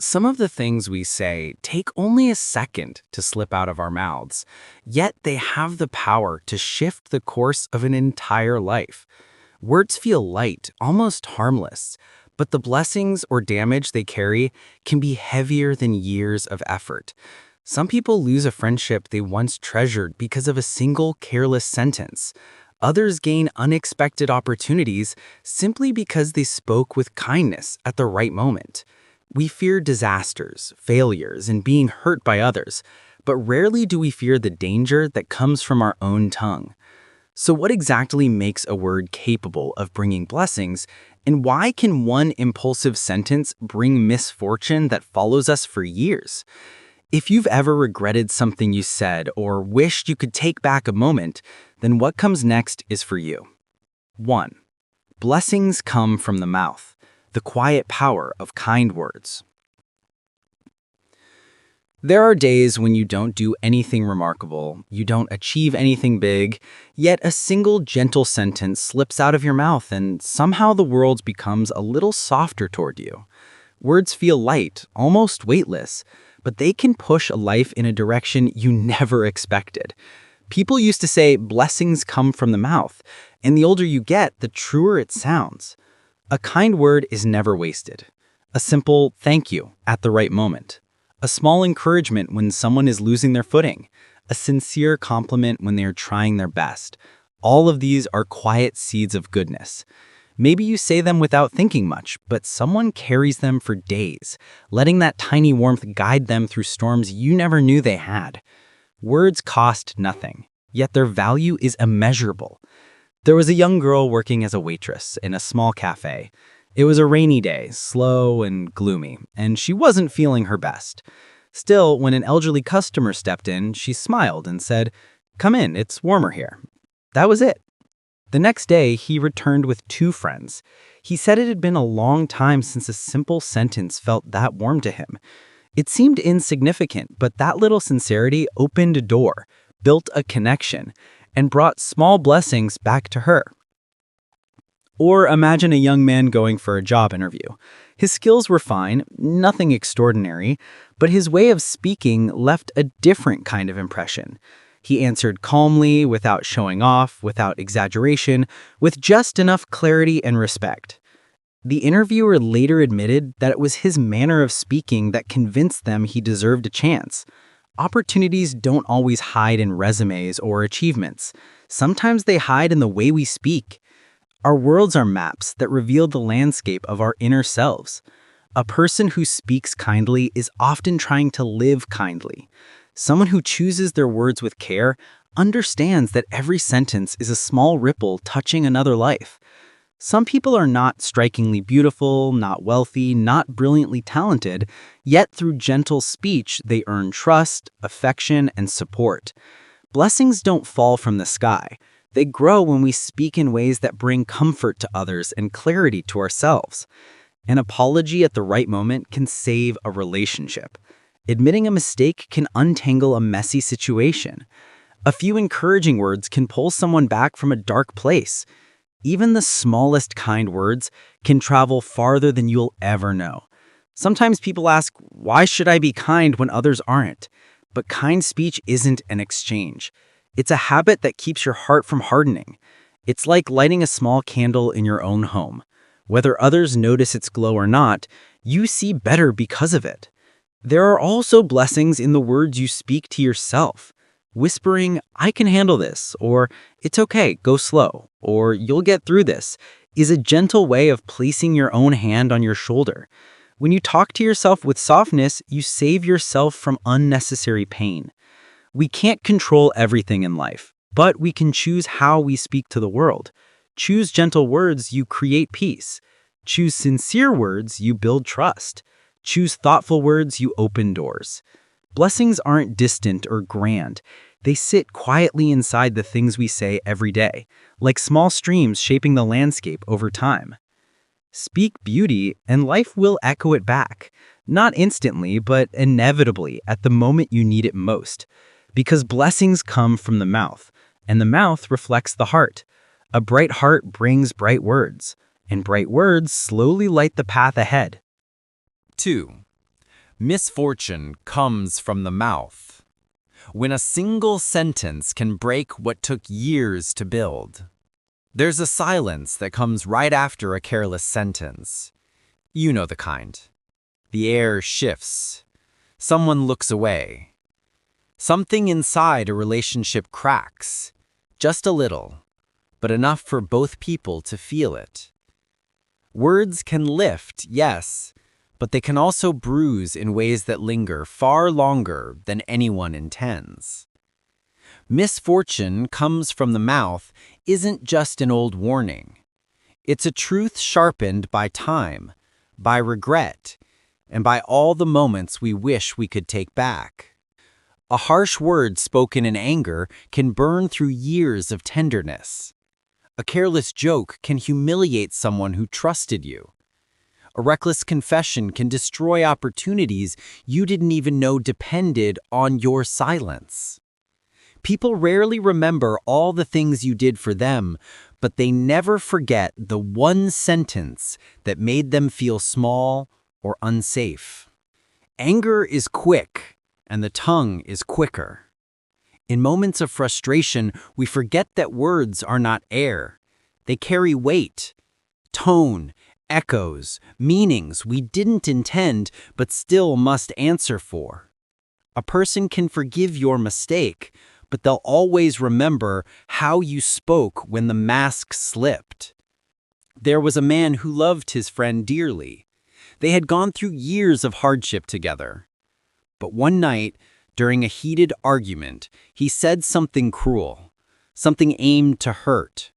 Some of the things we say take only a second to slip out of our mouths, yet they have the power to shift the course of an entire life. Words feel light, almost harmless, but the blessings or damage they carry can be heavier than years of effort. Some people lose a friendship they once treasured because of a single careless sentence. Others gain unexpected opportunities simply because they spoke with kindness at the right moment. We fear disasters, failures, and being hurt by others, but rarely do we fear the danger that comes from our own tongue. So what exactly makes a word capable of bringing blessings, and why can one impulsive sentence bring misfortune that follows us for years? If you've ever regretted something you said or wished you could take back a moment, then what comes next is for you. 1. Blessings come from the mouth. The quiet power of kind words. There are days when you don't do anything remarkable, you don't achieve anything big, yet a single gentle sentence slips out of your mouth and somehow the world becomes a little softer toward you. Words feel light, almost weightless, but they can push a life in a direction you never expected. People used to say blessings come from the mouth, and the older you get, the truer it sounds. A kind word is never wasted. A simple thank you at the right moment. A small encouragement when someone is losing their footing. A sincere compliment when they are trying their best. All of these are quiet seeds of goodness. Maybe you say them without thinking much, but someone carries them for days, letting that tiny warmth guide them through storms you never knew they had. Words cost nothing, yet their value is immeasurable. There was a young girl working as a waitress in a small cafe. It was a rainy day, slow and gloomy, and she wasn't feeling her best. Still, when an elderly customer stepped in, she smiled and said, "Come in, it's warmer here." That was it. The next day, he returned with 2 friends. He said it had been a long time since a simple sentence felt that warm to him. It seemed insignificant, but that little sincerity opened a door, built a connection, and brought small blessings back to her. Or imagine a young man going for a job interview. His skills were fine, nothing extraordinary, but his way of speaking left a different kind of impression. He answered calmly, without showing off, without exaggeration, with just enough clarity and respect. The interviewer later admitted that it was his manner of speaking that convinced them he deserved a chance. Opportunities don't always hide in resumes or achievements. Sometimes they hide in the way we speak. Our words are maps that reveal the landscape of our inner selves. A person who speaks kindly is often trying to live kindly. Someone who chooses their words with care understands that every sentence is a small ripple touching another life. Some people are not strikingly beautiful, not wealthy, not brilliantly talented, yet through gentle speech they earn trust, affection, and support. Blessings don't fall from the sky. They grow when we speak in ways that bring comfort to others and clarity to ourselves. An apology at the right moment can save a relationship. Admitting a mistake can untangle a messy situation. A few encouraging words can pull someone back from a dark place. Even the smallest kind words can travel farther than you'll ever know. Sometimes people ask, why should I be kind when others aren't? But kind speech isn't an exchange. It's a habit that keeps your heart from hardening. It's like lighting a small candle in your own home. Whether others notice its glow or not, you see better because of it. There are also blessings in the words you speak to yourself. Whispering, "I can handle this," or "It's okay, go slow," or "You'll get through this," is a gentle way of placing your own hand on your shoulder. When you talk to yourself with softness, you save yourself from unnecessary pain. We can't control everything in life, but we can choose how we speak to the world. Choose gentle words, you create peace. Choose sincere words, you build trust. Choose thoughtful words, you open doors. Blessings aren't distant or grand. They sit quietly inside the things we say every day, like small streams shaping the landscape over time. Speak beauty, and life will echo it back. Not instantly, but inevitably at the moment you need it most. Because blessings come from the mouth, and the mouth reflects the heart. A bright heart brings bright words, and bright words slowly light the path ahead. 2. Misfortune comes from the mouth. When a single sentence can break what took years to build. There's a silence that comes right after a careless sentence. You know the kind. The air shifts. Someone looks away. Something inside a relationship cracks. Just a little, but enough for both people to feel it. Words can lift, yes, but they can also bruise in ways that linger far longer than anyone intends. Misfortune comes from the mouth isn't just an old warning. It's a truth sharpened by time, by regret, and by all the moments we wish we could take back. A harsh word spoken in anger can burn through years of tenderness. A careless joke can humiliate someone who trusted you. A reckless confession can destroy opportunities you didn't even know depended on your silence. People rarely remember all the things you did for them, but they never forget the one sentence that made them feel small or unsafe. Anger is quick, and the tongue is quicker. In moments of frustration, we forget that words are not air. They carry weight, tone, echoes, meanings we didn't intend but still must answer for. A person can forgive your mistake, but they'll always remember how you spoke when the mask slipped. There was a man who loved his friend dearly. They had gone through years of hardship together. But one night, during a heated argument, he said something cruel, something aimed to hurt.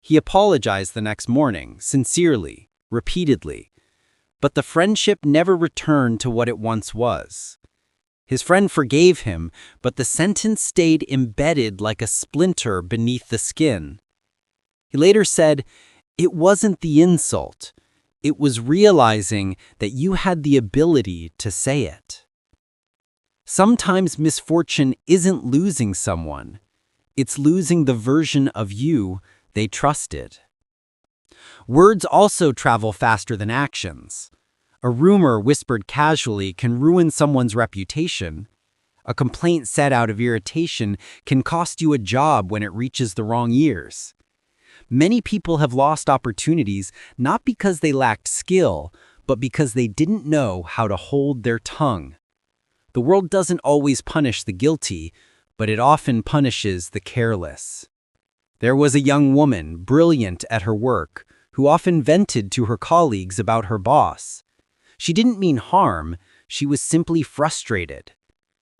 He apologized the next morning, sincerely, repeatedly, but the friendship never returned to what it once was. His friend forgave him, but the sentence stayed embedded like a splinter beneath the skin. He later said, "It wasn't the insult. It was realizing that you had the ability to say it." Sometimes misfortune isn't losing someone. It's losing the version of you they trusted. Words also travel faster than actions. A rumor whispered casually can ruin someone's reputation. A complaint said out of irritation can cost you a job when it reaches the wrong ears. Many people have lost opportunities not because they lacked skill, but because they didn't know how to hold their tongue. The world doesn't always punish the guilty, but it often punishes the careless. There was a young woman, brilliant at her work, who often vented to her colleagues about her boss. She didn't mean harm, she was simply frustrated.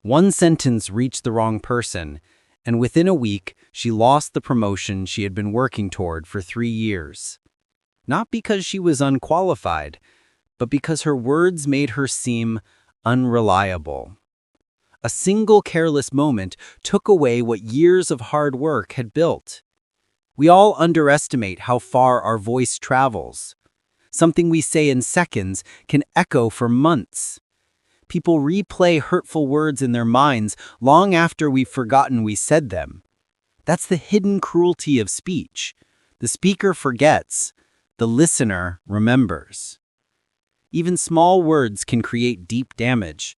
One sentence reached the wrong person, and within a week, she lost the promotion she had been working toward for 3 years. Not because she was unqualified, but because her words made her seem unreliable. A single careless moment took away what years of hard work had built. We all underestimate how far our voice travels. Something we say in seconds can echo for months. People replay hurtful words in their minds long after we've forgotten we said them. That's the hidden cruelty of speech. The speaker forgets, the listener remembers. Even small words can create deep damage.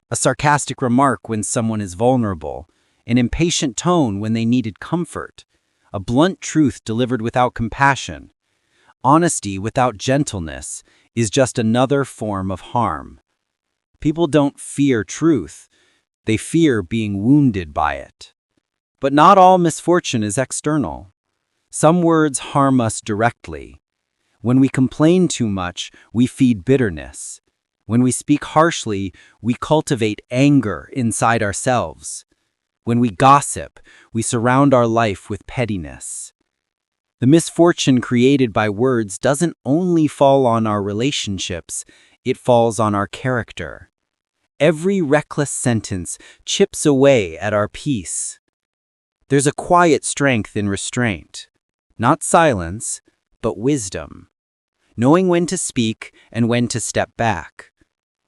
A sarcastic remark when someone is vulnerable, an impatient tone when they needed comfort, a blunt truth delivered without compassion. Honesty without gentleness is just another form of harm. People don't fear truth, they fear being wounded by it. But not all misfortune is external. Some words harm us directly. When we complain too much, we feed bitterness. When we speak harshly, we cultivate anger inside ourselves. When we gossip, we surround our life with pettiness. The misfortune created by words doesn't only fall on our relationships, it falls on our character. Every reckless sentence chips away at our peace. There's a quiet strength in restraint, not silence, but wisdom. Knowing when to speak and when to step back.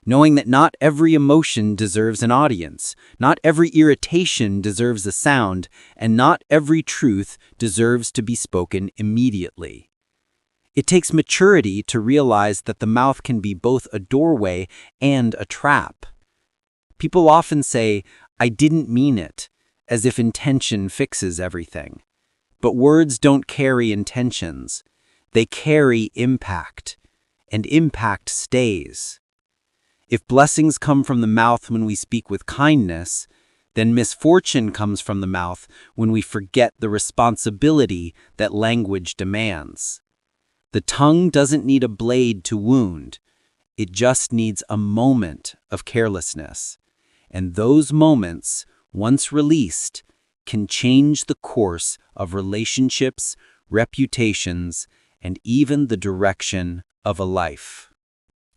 Knowing that not every emotion deserves an audience, not every irritation deserves a sound, and not every truth deserves to be spoken immediately. It takes maturity to realize that the mouth can be both a doorway and a trap. People often say, "I didn't mean it," as if intention fixes everything. But words don't carry intentions. They carry impact, and impact stays. If blessings come from the mouth when we speak with kindness, then misfortune comes from the mouth when we forget the responsibility that language demands. The tongue doesn't need a blade to wound. It just needs a moment of carelessness. And those moments, once released, can change the course of relationships, reputations, and even the direction of a life.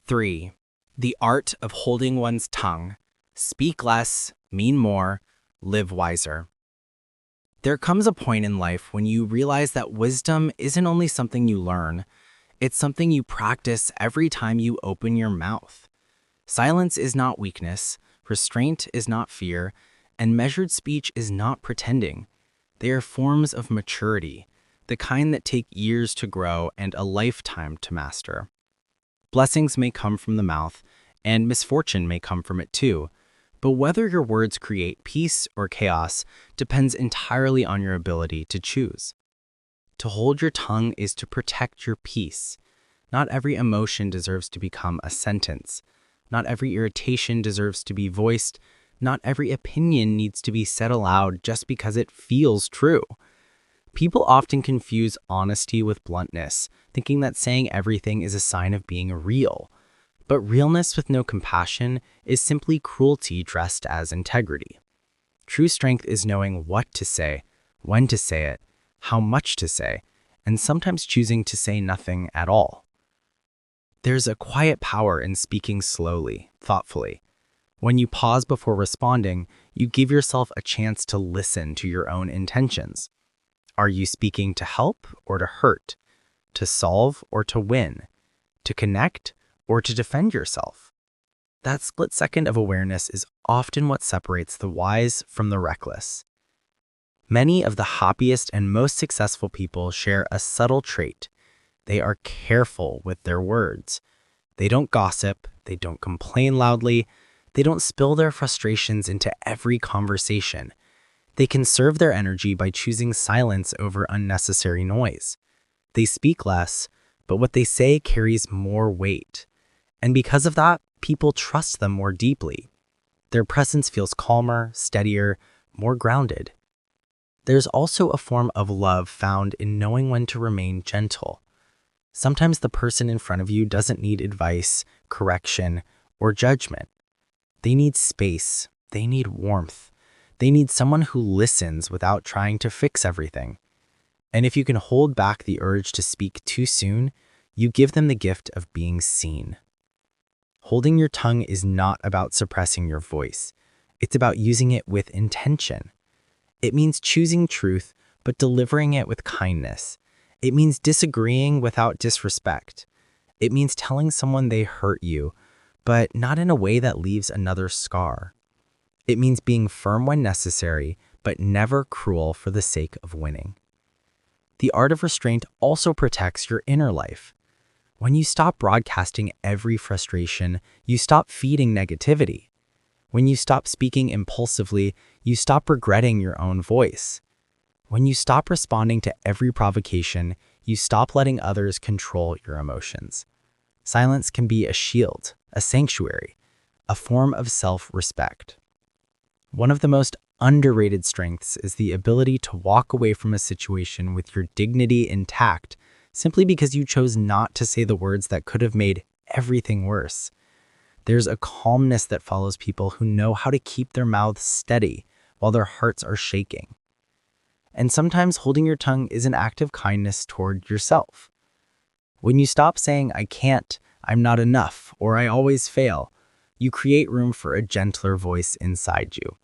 3. The art of holding one's tongue. Speak less, mean more, live wiser. There comes a point in life when you realize that wisdom isn't only something you learn, it's something you practice every time you open your mouth. Silence is not weakness, restraint is not fear, and measured speech is not pretending. They are forms of maturity, the kind that take years to grow and a lifetime to master. Blessings may come from the mouth, and misfortune may come from it too, but whether your words create peace or chaos depends entirely on your ability to choose. To hold your tongue is to protect your peace. Not every emotion deserves to become a sentence. Not every irritation deserves to be voiced. Not every opinion needs to be said aloud just because it feels true. People often confuse honesty with bluntness, thinking that saying everything is a sign of being real. But realness with no compassion is simply cruelty dressed as integrity. True strength is knowing what to say, when to say it, how much to say, and sometimes choosing to say nothing at all. There's a quiet power in speaking slowly, thoughtfully. When you pause before responding, you give yourself a chance to listen to your own intentions. Are you speaking to help or to hurt? To solve or to win? To connect or to defend yourself? That split second of awareness is often what separates the wise from the reckless. Many of the happiest and most successful people share a subtle trait. They are careful with their words. They don't gossip, they don't complain loudly, they don't spill their frustrations into every conversation. They conserve their energy by choosing silence over unnecessary noise. They speak less, but what they say carries more weight. And because of that, people trust them more deeply. Their presence feels calmer, steadier, more grounded. There's also a form of love found in knowing when to remain gentle. Sometimes the person in front of you doesn't need advice, correction, or judgment. They need space. They need warmth. They need someone who listens without trying to fix everything. And if you can hold back the urge to speak too soon, you give them the gift of being seen. Holding your tongue is not about suppressing your voice. It's about using it with intention. It means choosing truth, but delivering it with kindness. It means disagreeing without disrespect. It means telling someone they hurt you, but not in a way that leaves another scar. It means being firm when necessary, but never cruel for the sake of winning. The art of restraint also protects your inner life. When you stop broadcasting every frustration, you stop feeding negativity. When you stop speaking impulsively, you stop regretting your own voice. When you stop responding to every provocation, you stop letting others control your emotions. Silence can be a shield, a sanctuary, a form of self-respect. One of the most underrated strengths is the ability to walk away from a situation with your dignity intact simply because you chose not to say the words that could have made everything worse. There's a calmness that follows people who know how to keep their mouths steady while their hearts are shaking. And sometimes holding your tongue is an act of kindness toward yourself. When you stop saying, "I can't," "I'm not enough," or "I always fail," you create room for a gentler voice inside you.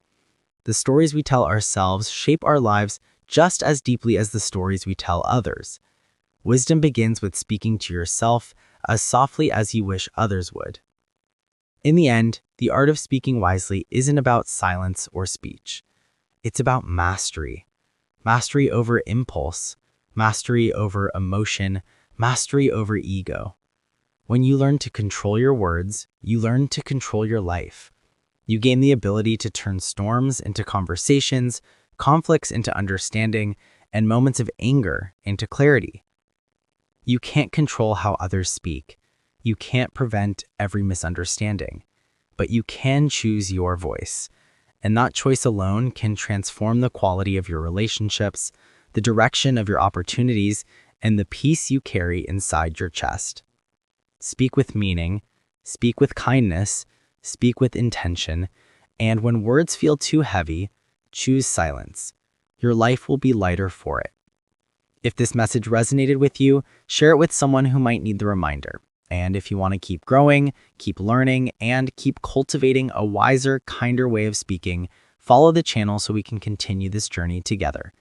The stories we tell ourselves shape our lives just as deeply as the stories we tell others. Wisdom begins with speaking to yourself as softly as you wish others would. In the end, the art of speaking wisely isn't about silence or speech. It's about mastery. Mastery over impulse, mastery over emotion, Mastery over ego. When you learn to control your words, you learn to control your life. You gain the ability to turn storms into conversations, conflicts into understanding, and moments of anger into clarity. You can't control how others speak. You can't prevent every misunderstanding, but you can choose your voice. And that choice alone can transform the quality of your relationships, the direction of your opportunities, and the peace you carry inside your chest. Speak with meaning, speak with kindness, speak with intention, and when words feel too heavy, choose silence. Your life will be lighter for it. If this message resonated with you, share it with someone who might need the reminder. And if you want to keep growing, keep learning, and keep cultivating a wiser, kinder way of speaking, follow the channel so we can continue this journey together.